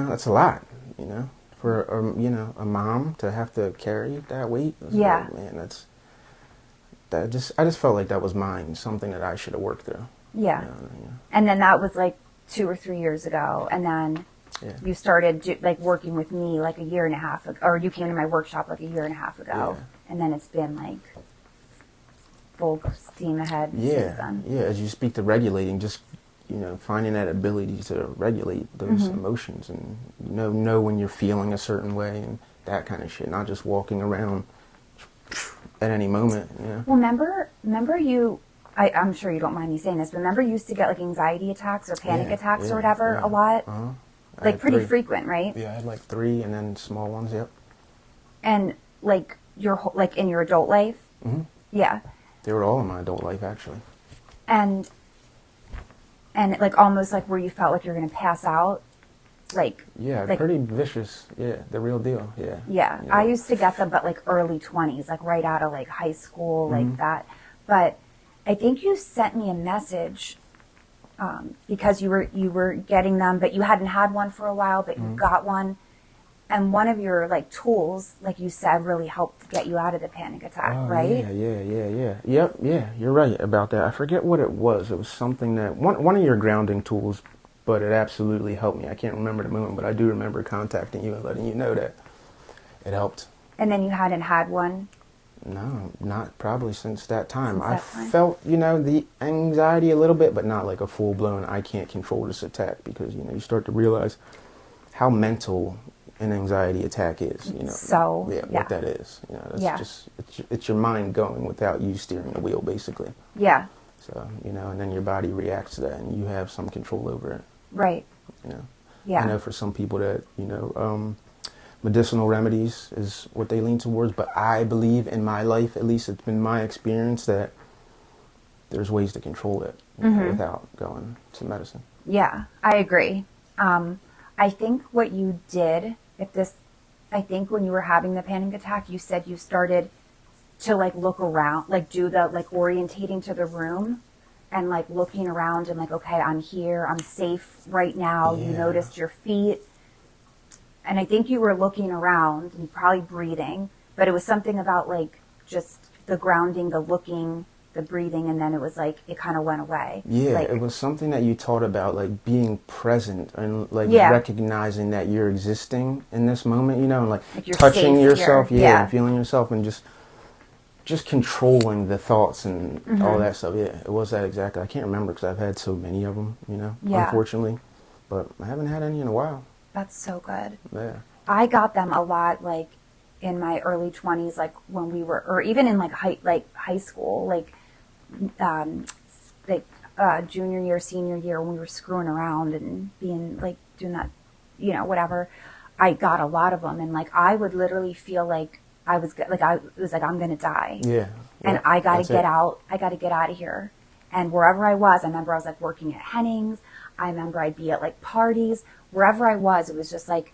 that's a lot, you know, for you know, a mom to have to carry that weight. Yeah. Like, man, I just felt like that was mine, something that I should have worked through. yeah. You know. And then that was like 2 or 3 years ago, and then you started like working with me like a year and a half ago, or you came to my workshop like a year and a half ago, and then it's been like full steam ahead since then. Yeah, as you speak to regulating, just, you know, finding that ability to regulate those emotions, and know when you're feeling a certain way and that kind of shit, not just walking around at any moment. Yeah. Well, remember you, I'm sure you don't mind me saying this, but remember you used to get like anxiety attacks or panic attacks or whatever a lot? Like pretty 3. frequent, right? Yeah, I had like 3 and then small ones, yep. And like like in your adult life? Yeah. They were all in my adult life, actually. And like almost like where you felt like you're going to pass out? Like, yeah, like, pretty vicious. Yeah, the real deal. Yeah. Yeah, I used to get them, but like early 20s, like right out of like high school, like that. But I think you sent me a message because you were getting them, but you hadn't had one for a while, but you got one. And one of your like tools, like you said, really helped get you out of the panic attack, right? Yeah. Yep, yeah, you're right about that. I forget what it was. It was something that, one of your grounding tools, but it absolutely helped me. I can't remember the moment, but I do remember contacting you and letting you know that it helped. And then you hadn't had one? No, not probably since that time. Since that time? I felt, you know, the anxiety a little bit, but not like a full-blown, I can't control this attack, because, you know, you start to realize how mental an anxiety attack is, you know. So, what that is. You know, that's just, it's your mind going without you steering the wheel, basically. Yeah. So, you know, and then your body reacts to that, and you have some control over it. Right. You know. Yeah. I know for some people that, you know, medicinal remedies is what they lean towards, but I believe in my life, at least it's been my experience, that there's ways to control it, you know, without going to medicine. Yeah, I agree. I think what you did, I think when you were having the panic attack, you said you started to like look around, like do the like orientating to the room and like looking around and like, okay, I'm here, I'm safe right now. Yeah. You noticed your feet. and I think you were looking around and probably breathing, but it was something about like just the grounding, the looking, the breathing, and then it was like it kind of went away. Yeah, Like, it was something that you taught about, like being present and like yeah, recognizing that you're existing in this moment, you know, and like you're touching safe yourself, here. yeah, Yeah. and feeling yourself, and just controlling the thoughts and all that stuff. Yeah, it was that exactly. I can't remember because I've had so many of them, you know, Yeah. unfortunately, but I haven't had any in a while. That's so good. Yeah. I got them a lot, like in my early 20s, like when we were, or even in like high school, um, like junior year, senior year, when we were screwing around and being like doing that, you know, whatever. I got a lot of them, and like I would literally feel like I was like I was like I'm gonna die, Yeah. and I got to that's get it. out. I got to get out of here. And wherever I was, I remember I was like working at Henning's. I remember I'd be at like parties. Wherever I was, it was just like,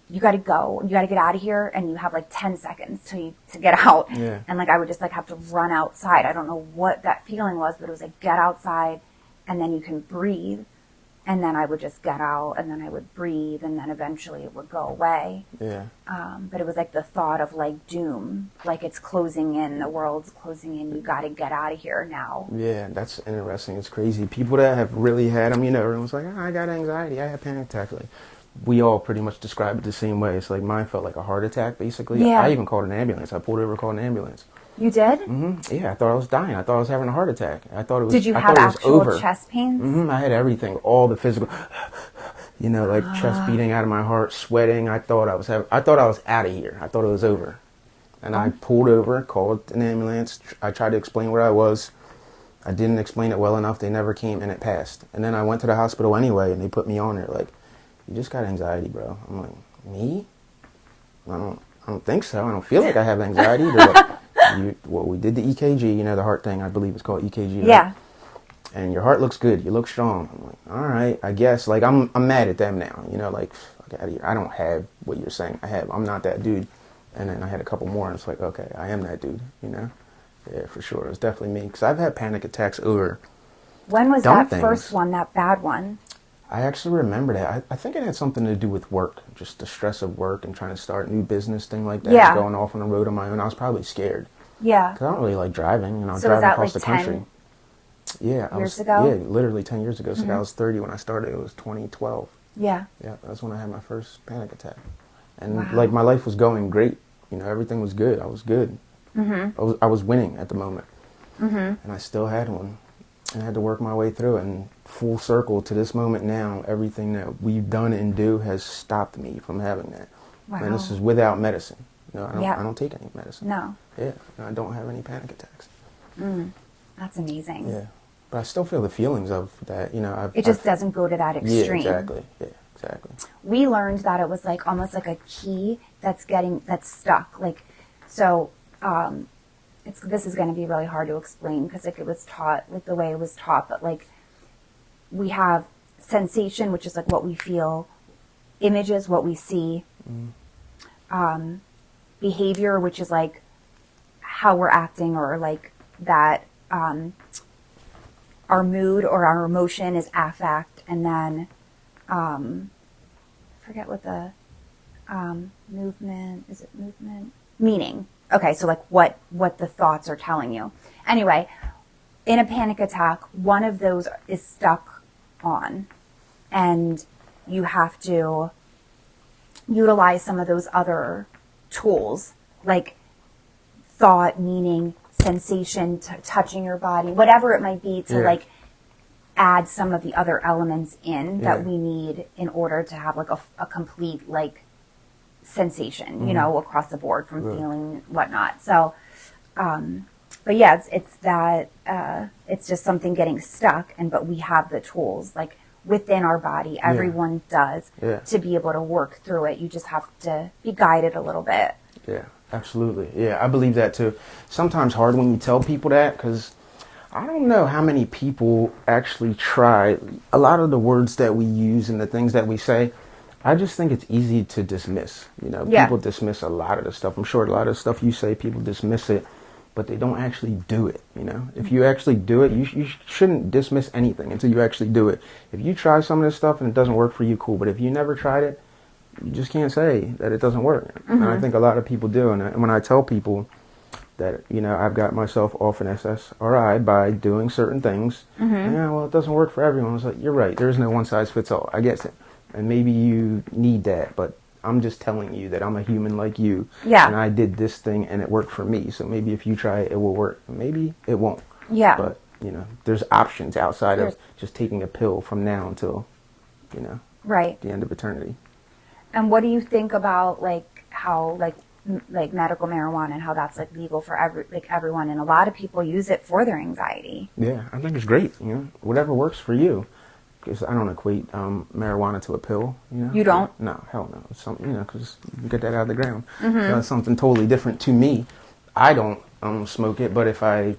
you got to go. You got to get out of here, and you have like 10 seconds to get out. Yeah. And like I would just like have to run outside. I don't know what that feeling was, but it was like get outside, and then you can breathe. And then I would just get out, and then I would breathe, and then eventually it would go away. Yeah. But it was like the thought of like doom, like it's closing in, the world's closing in, you got to get out of here now. Yeah, that's interesting. It's crazy. People that have really had them, you know, everyone's like, I got anxiety, I have panic attacks. Like, we all pretty much describe it the same way. It's like mine felt like a heart attack, basically. Yeah. I even called an ambulance. I pulled over, called an ambulance. You did? Yeah, I thought I was dying. I thought I was having a heart attack. I thought it was. Did you I have thought it was actual over. chest pains? I had everything, all the physical, you know, like chest beating out of my heart, sweating. I thought I was out of here. I thought it was over. And I pulled over, called an ambulance. I tried to explain where I was. I didn't explain it well enough. They never came, and it passed. And then I went to the hospital anyway, and they put me on there. Like, you just got anxiety, bro. I'm like, me? I don't think so. I don't feel like I have anxiety. They're like, we did the EKG, you know, the heart thing. I believe it's called EKG. Right? Yeah. And your heart looks good. You look strong. I'm like, all right, I guess. Like, I'm mad at them now. You know, like, fuck out of here. I don't have what you're saying I have. I'm not that dude. And then I had a couple more, and it's like, okay, I am that dude, you know? Yeah, for sure. It was definitely me. Because I've had panic attacks over When was dumb that things. first one, that bad one? I actually remember that. I think it had something to do with work. Just the stress of work and trying to start a new business, thing like that. Yeah. Going off on the road on my own. I was probably scared. Yeah. Because I don't really like driving. You know, So was driving that across like the 10 country. Yeah, years ago? Yeah, literally 10 years ago. So I was 30 when I started. It was 2012. Yeah. Yeah, that's when I had my first panic attack. And Wow. like my life was going great. You know, everything was good. I was good. I was winning at the moment. And I still had one. And I had to work my way through it. And full circle to this moment now, everything that we've done and do has stopped me from having that. Wow. And this is without medicine. No, Yeah. I don't take any medicine. No. Yeah, I don't have any panic attacks. That's amazing. Yeah. But I still feel the feelings of that, you know. It just doesn't go to that extreme. Yeah, exactly. Yeah, exactly. We learned that it was like almost like a key that's stuck. Like, so this is going to be really hard to explain because like it was taught, like the way it was taught, but like we have sensation, which is like what we feel, images, what we see, behavior, which is like how we're acting, or like that our mood or our emotion is affect, and then forget what the movement is. It movement meaning. Okay, so like what the thoughts are telling you. Anyway, in a panic attack, one of those is stuck on, and you have to utilize some of those other tools, like thought, meaning, sensation, touching your body, whatever it might be, to like add some of the other elements in that we need in order to have like a complete like sensation, you know, across the board, from feeling whatnot. So, but yeah, it's that, it's just something getting stuck, but we have the tools like within our body. Everyone does to be able to work through it. You just have to be guided a little bit. Yeah, absolutely. Yeah, I believe that too. Sometimes hard when you tell people that, because I don't know how many people actually try. A lot of the words that we use and the things that we say, I just think it's easy to dismiss. You know, people dismiss a lot of the stuff. I'm sure a lot of the stuff you say, people dismiss it, but they don't actually do it. You know, if you actually do it, you shouldn't dismiss anything until you actually do it. If you try some of this stuff and it doesn't work for you, cool. But if you never tried it, you just can't say that it doesn't work. And I think a lot of people do. And when I tell people that, you know, I've got myself off an SSRI by doing certain things, yeah, well, it doesn't work for everyone. It's like, you're right. There's no one size fits all. I get it. And maybe you need that, but I'm just telling you that I'm a human like you. Yeah. And I did this thing and it worked for me. So maybe if you try it, it will work. Maybe it won't. Yeah. But, you know, there's options outside of just taking a pill from now until, you know, right. the end of eternity. And what do you think about like how like medical marijuana and how that's like legal for everyone, and a lot of people use it for their anxiety? Yeah, I think it's great. You know, whatever works for you. Because I don't equate marijuana to a pill. You know, you don't? No, hell no. It's something, you know, because you get that out of the ground. It's something totally different to me. I don't smoke it, but if I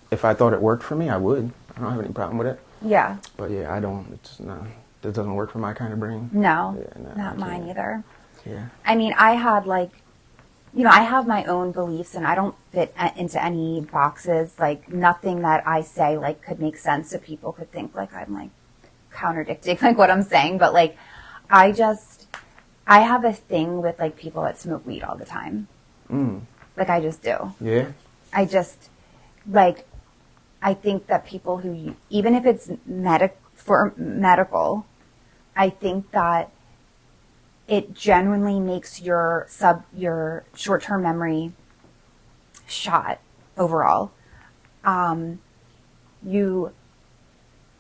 thought it worked for me, I would. I don't have any problem with it. Yeah. But yeah, I don't. It's no. That doesn't work for my kind of brain. No, yeah, no, not mine either. Yeah. I mean, I had like, you know, I have my own beliefs and I don't fit into any boxes. Like nothing that I say like could make sense, so people could think like I'm like contradicting like what I'm saying. But like, I have a thing with like people that smoke weed all the time. Like I just do. Yeah. I just like, I think that people who, even if it's medical, I think that it genuinely makes your short-term memory shot overall.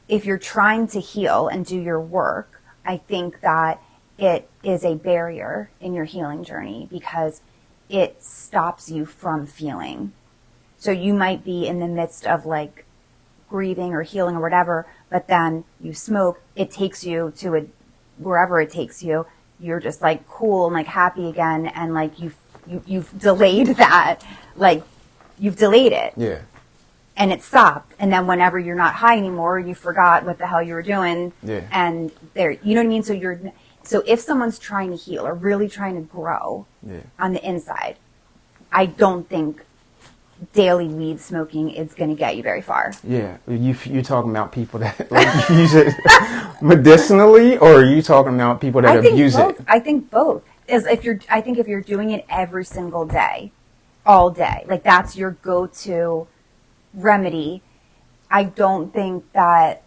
If you're trying to heal and do your work, I think that it is a barrier in your healing journey because it stops you from feeling. So you might be in the midst of like grieving or healing or whatever, but then you smoke, it takes you to wherever it takes you. You're just like cool and like happy again, and like you've delayed that, like you've delayed it. Yeah. And it stopped. And then whenever you're not high anymore, you forgot what the hell you were doing. Yeah. And there, you know what I mean? So if someone's trying to heal or really trying to grow on the inside, I don't think daily weed smoking is going to get you very far. Yeah. You're talking about people that like, use it medicinally, or are you talking about people that abuse it? I think both. I think if you're doing it every single day, all day, like that's your go-to remedy, I think that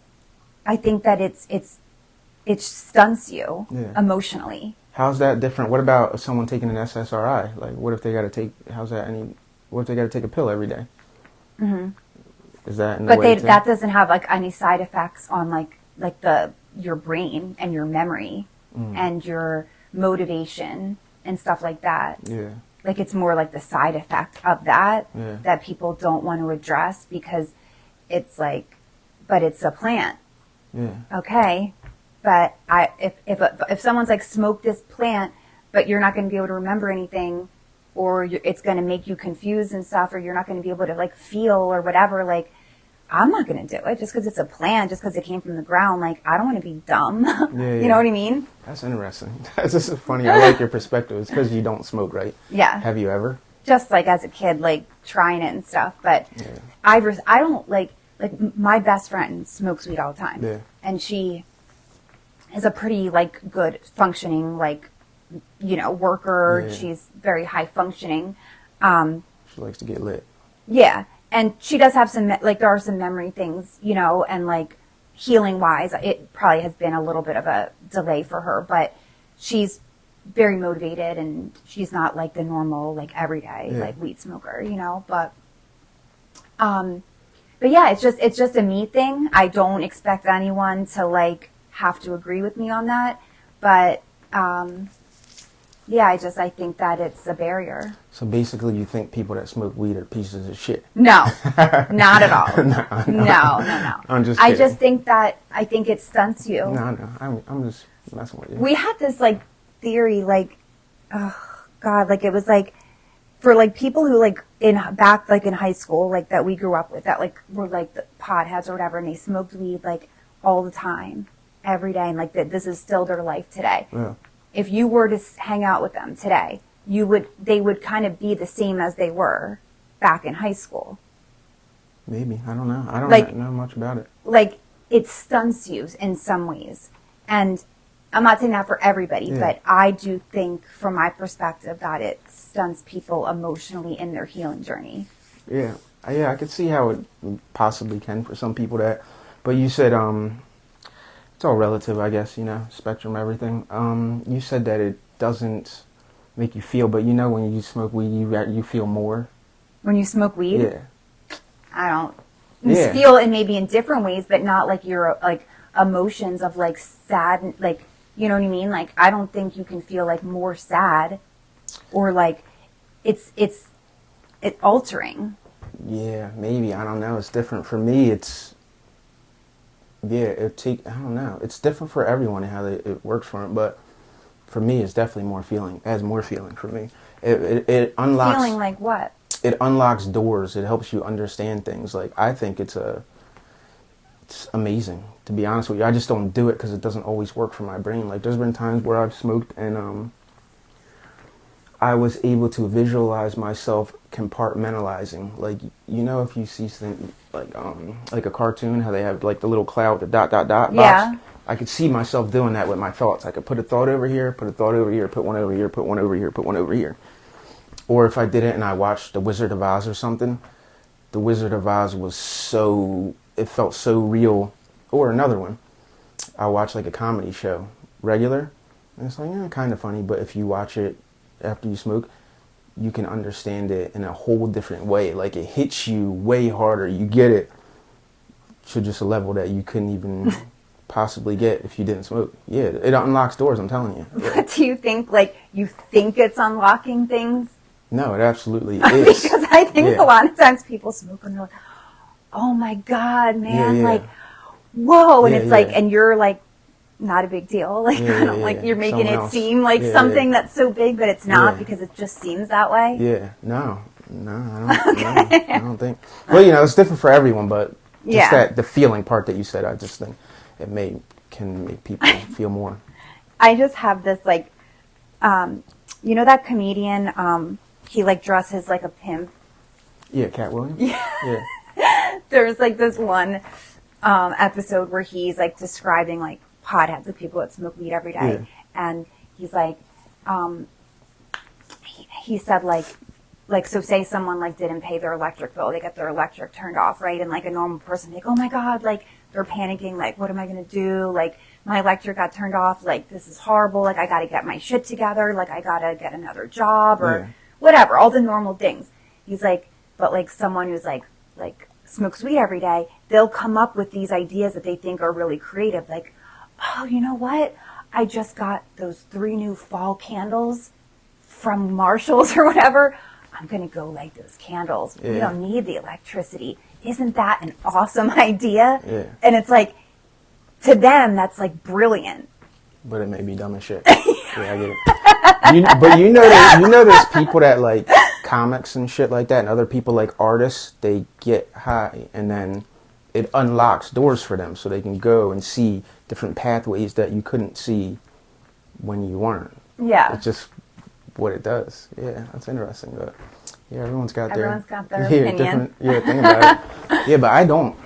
it stunts you emotionally. How's that different? What about someone taking an SSRI? Like, what if they got to take? What if they got to take a pill every day? Is that in the way that doesn't have like any side effects on like your brain and your memory and your motivation and stuff like that. Yeah. Like it's more like the side effect of that that people don't want to address because it's like, but it's a plant. Yeah. Okay. But if someone's like, smoke this plant, but you're not going to be able to remember anything, or it's going to make you confused and stuff, or you're not going to be able to like feel or whatever, like, I'm not going to do it just because it's a plant, just because it came from the ground. Like, I don't want to be dumb. You know what I mean? That's interesting. That's just funny. I like your perspective. It's because you don't smoke, right? Yeah. Have you ever? Just like as a kid, like trying it and stuff. But I don't like my best friend smokes weed all the time. Yeah. And she is a pretty like good functioning, like, you know, worker. Yeah. She's very high functioning. She likes to get lit. Yeah. And she does have some, like, there are some memory things, you know, and like healing wise, it probably has been a little bit of a delay for her, but she's very motivated and she's not like the normal, like everyday, like weed smoker, you know, but yeah, it's just a me thing. I don't expect anyone to like have to agree with me on that, but, yeah, I think that it's a barrier. So basically you think people that smoke weed are pieces of shit? No, not at all. No. I'm just kidding. I think it stunts you. No, I'm just messing with you. We had this like theory, like, oh God, like it was like for like people who like back like in high school, like that we grew up with, that like were like the potheads or whatever, and they smoked weed like all the time, every day, and like this is still their life today. Yeah. If you were to hang out with them today, they would kind of be the same as they were back in high school. Maybe. I don't know. I don't know much about it. Like, it stunts you in some ways. And I'm not saying that for everybody, Yeah. but I do think, from my perspective, that it stunts people emotionally in their healing journey. Yeah. Yeah, I could see how it possibly can for some people that, but you said, it's all relative, I guess, spectrum, everything. You said that it doesn't make you feel, but when you smoke weed, you feel more. When you smoke weed? Yeah. I don't. Yeah. You feel it maybe in different ways, but not like your, like, emotions of, like, sad, like, you know what I mean? Like, I don't think you can feel, like, more sad or, like, it's altering. Yeah, maybe. I don't know. It's different for me. I don't know. It's different for everyone and how it works for them. But for me, it's definitely more feeling. It has more feeling for me. It unlocks. Feeling like what? It unlocks doors. It helps you understand things. Like, I think it's amazing, to be honest with you. I just don't do it because it doesn't always work for my brain. Like, there's been times where I've smoked and I was able to visualize myself compartmentalizing. Like, if you see things like a cartoon, how they have like the little cloud, the dot box. Yeah. I could see myself doing that with my thoughts. I could put a thought over here, put a thought over here, put one over here, put one over here, put one over here. Or if I did it and I watched The Wizard of Oz or something, The Wizard of Oz it felt so real. Or another one, I watch like a comedy show, regular, and it's like, kind of funny, but if you watch it after you smoke, you can understand it in a whole different way. Like, it hits you way harder. You get it to just a level that you couldn't even possibly get if you didn't smoke. Yeah, it unlocks doors, I'm telling you. Yeah. What do you think? Like, you think it's unlocking things? No, it absolutely is. Because I think a lot of times people smoke and they're like, oh my God, man, like, whoa. And it's like, and you're like, not a big deal. Like, like you're making it seem like something that's so big, but it's not because it just seems that way. Yeah, no, I don't think. Well, it's different for everyone, but just the feeling part that you said, I just think it can make people feel more. I just have this, like, that comedian, he like dresses like a pimp. Yeah, Cat Williams. Yeah. There's like this one episode where he's like describing like potheads, the people that smoke weed every day, and he's like, he said like so say someone like didn't pay their electric bill, they get their electric turned off, right? And like a normal person, like, oh my God, like they're panicking, like, what am I gonna do? Like, my electric got turned off, like, this is horrible, like, I gotta get my shit together, like, I gotta get another job or whatever, all the normal things. He's like, but like someone who's like smokes weed every day, they'll come up with these ideas that they think are really creative, like, oh, you know what? I just got those 3 new fall candles from Marshall's or whatever. I'm going to go light those candles. We don't need the electricity. Isn't that an awesome idea? Yeah. And it's like, to them, that's like brilliant. But it may be dumb as shit. I get it. But there's people that like comics and shit like that, and other people like artists, they get high and then it unlocks doors for them so they can go and see different pathways that you couldn't see when you weren't. Yeah. It's just what it does. Yeah, that's interesting. But everyone's got their opinion. Thing about it. Yeah, but I don't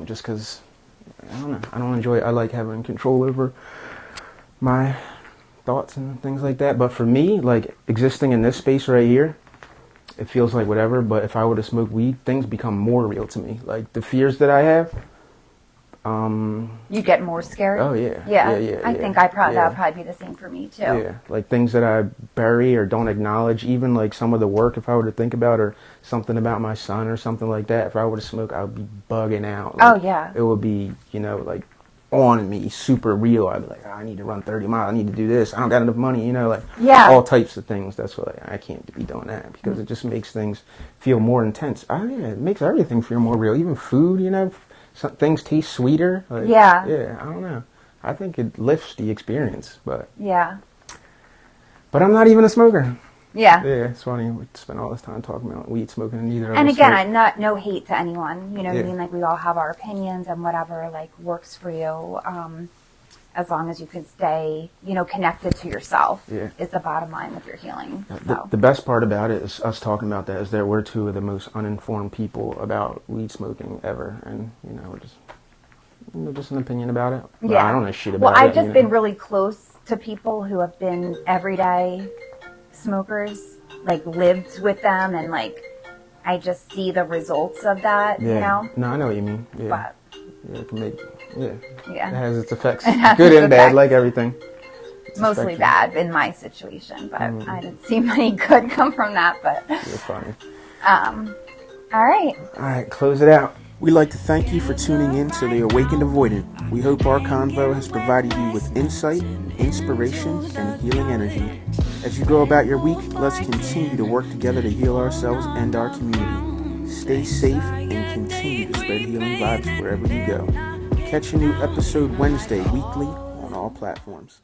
just because, I don't know. I don't enjoy it. I like having control over my thoughts and things like that. But for me, like existing in this space right here, it feels like whatever. But if I were to smoke weed, things become more real to me. Like the fears that I have. You get more scared? Oh, yeah. I think that would probably be the same for me, too. Yeah, like things that I bury or don't acknowledge, even like some of the work, if I were to think about, or something about my son or something like that, if I were to smoke, I would be bugging out. Like, it would be, like on me, super real. I'd be like, I need to run 30 miles, I need to do this, I don't got enough money, all types of things. That's why I can't be doing that, because it just makes things feel more intense. It makes everything feel more real, even food, Some things taste sweeter. Like, I don't know. I think it lifts the experience, but but I'm not even a smoker. Yeah, it's funny. We spent all this time talking about weed smoking, and neither of us. And again, no hate to anyone. You know what I mean? Like, we all have our opinions, and whatever like works for you, as long as you can stay, connected to yourself. Is the bottom line with your healing. The best part about it is us talking about that is that we're 2 of the most uninformed people about weed smoking ever, and we're just Just an opinion about it. But Yeah. I don't know shit Well, about it. I've just been really close to people who have been everyday smokers, like lived with them, and like I just see the results of that, Yeah. you know? No, I know what you mean. Yeah. But Yeah, it can make. Yeah. yeah. It has its effects. It has Good its and bad, effects. like everything. It's Mostly spectrum. bad in my situation, but I didn't see any good come from that. But You're funny. all right. All right, close it out. We'd like to thank you for tuning in to The Awakened Avoidant. We hope our convo has provided you with insight, inspiration, and healing energy. As you go about your week, let's continue to work together to heal ourselves and our community. Stay safe and continue to spread healing vibes wherever you go. Catch a new episode Wednesday weekly on all platforms.